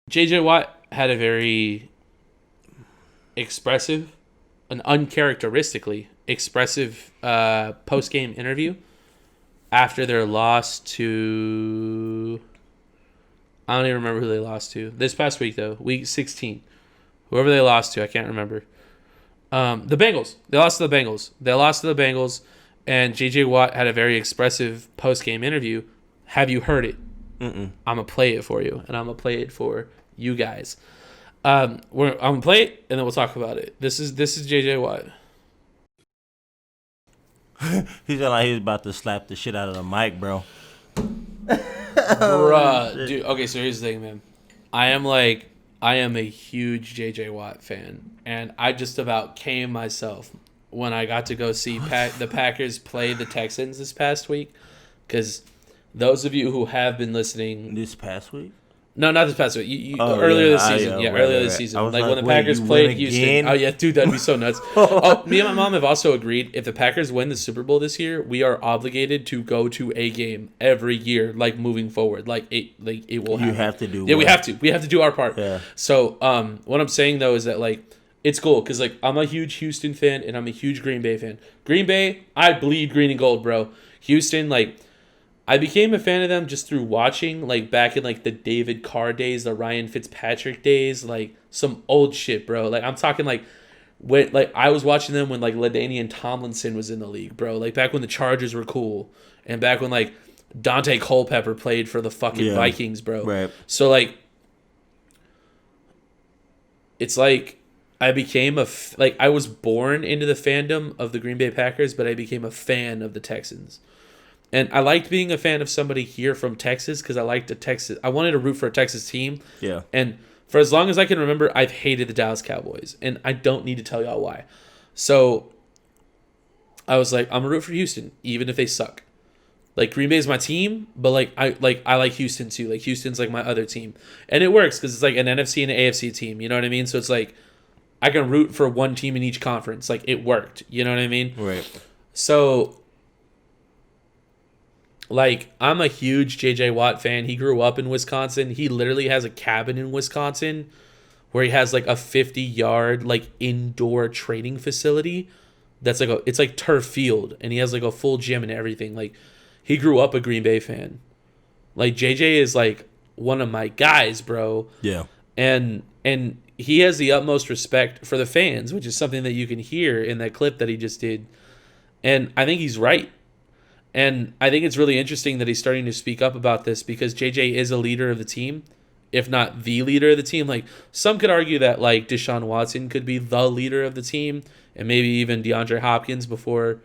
JJ Watt had a very expressive, an uncharacteristically expressive post game interview after their loss to. I don't even remember who they lost to. This past week, though, week 16. Whoever they lost to, I can't remember. The Bengals. They lost to the Bengals. And J.J. Watt had a very expressive post-game interview. Have you heard it? Mm-mm. I'm going to play it for you. And I'm going to play it for you guys. I'm going to play it, and then we'll talk about it. This is J.J. Watt. He sounded like he was about to slap the shit out of the mic, bro. Bruh. Dude, okay, so here's the thing, man. I am a huge J.J. Watt fan. And I just about came myself when I got to go see the Packers play the Texans this past week. Because those of you who have been listening... This past week? No, not this past week. Earlier this season. Earlier this season. Like when the Packers played Houston. Again? Oh, yeah, dude, that'd be so nuts. Me and my mom have also agreed if the Packers win the Super Bowl this year, we are obligated to go to a game every year, like moving forward. It will happen. You have to do we have to. We have to do our part. Yeah. So, what I'm saying, though, is that, it's cool because, I'm a huge Houston fan and I'm a huge Green Bay fan. Green Bay, I bleed green and gold, bro. Houston, I became a fan of them just through watching, back in, the David Carr days, the Ryan Fitzpatrick days, some old shit, bro. I'm talking, when, I was watching them when, LaDainian Tomlinson was in the league, bro. Back when the Chargers were cool. And back when, Dante Culpepper played for the fucking Vikings, bro. Right. So, it's I became I was born into the fandom of the Green Bay Packers, but I became a fan of the Texans. And I liked being a fan of somebody here from Texas because I liked I wanted to root for a Texas team. Yeah. And for as long as I can remember, I've hated the Dallas Cowboys. And I don't need to tell y'all why. So I was like, I'm going to root for Houston, even if they suck. Green Bay is my team, but I like Houston too. Houston's my other team. And it works because it's an NFC and an AFC team. You know what I mean? So it's I can root for one team in each conference. It worked. You know what I mean? Right. So, I'm a huge J.J. Watt fan. He grew up in Wisconsin. He literally has a cabin in Wisconsin where he has, a 50-yard, indoor training facility that's, it's turf field. And he has, a full gym and everything. He grew up a Green Bay fan. J.J. is, one of my guys, bro. Yeah. And he has the utmost respect for the fans, which is something that you can hear in that clip that he just did. And I think he's right. And I think it's really interesting that he's starting to speak up about this because JJ is a leader of the team, if not the leader of the team. Some could argue that Deshaun Watson could be the leader of the team and maybe even DeAndre Hopkins before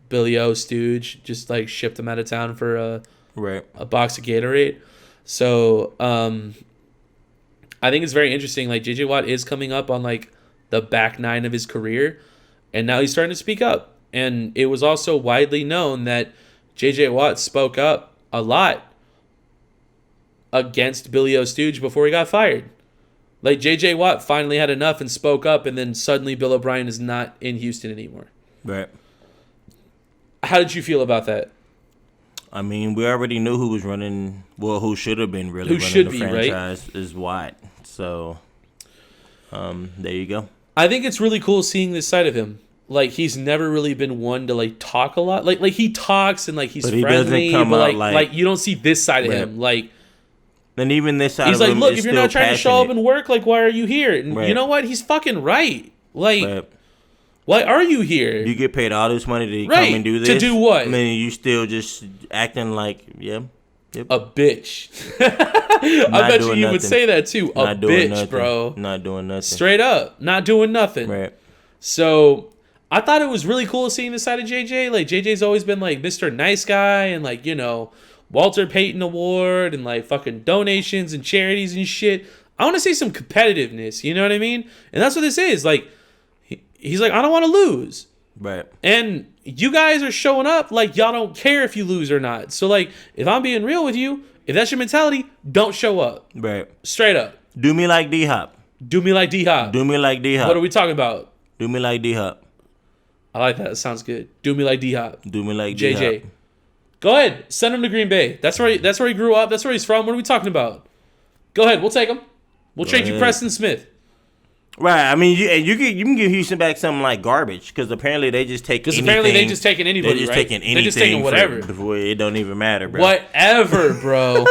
Billy O. Stooge just shipped him out of town for a box of Gatorade. So, I think it's very interesting. J.J. Watt is coming up on the back nine of his career, and now he's starting to speak up. And it was also widely known that J.J. Watt spoke up a lot against Billy O. Stooge before he got fired. J.J. Watt finally had enough and spoke up, and then suddenly Bill O'Brien is not in Houston anymore. Right. How did you feel about that? I mean, we already knew who was running. Well, who should have been running the franchise is Watt. So, there you go. I think it's really cool seeing this side of him. He's never really been one to talk a lot. He talks and he's friendly, but you don't see this side of him. And even this side he's of him look, is if you're still not trying to show up and work, why are you here? And right. You know what? He's fucking right. Why are you here? You get paid all this money to come and do this. To do what? I mean, you still just acting yep. A bitch. I bet you would say that too. A bitch, nothing. bro. Not doing nothing. Straight up. Not doing nothing. Right. So I thought it was really cool seeing the side of JJ. JJ's always been Mr. Nice Guy and Walter Payton Award and fucking donations and charities and shit. I want to see some competitiveness, you know what I mean? And that's what this is. He's I don't want to lose. Right. And you guys are showing up y'all don't care if you lose or not. So if I'm being real with you, if that's your mentality, don't show up. Right. Straight up. Do me like D-Hop. Do me like D-Hop. Do me like D-Hop. What are we talking about? Do me like D-Hop. I like that. That sounds good. Do me like D-Hop. Do me like D-Hop. JJ. Go ahead. Send him to Green Bay. That's where he grew up. That's where he's from. What are we talking about? Go ahead. We'll take him. We'll trade you Preston Smith. Right. I mean, you can give Houston back something like garbage because apparently they just take anything. Because apparently they just taking anybody. They're just taking anything. They're just taking whatever. Before it don't even matter, bro. Whatever, bro.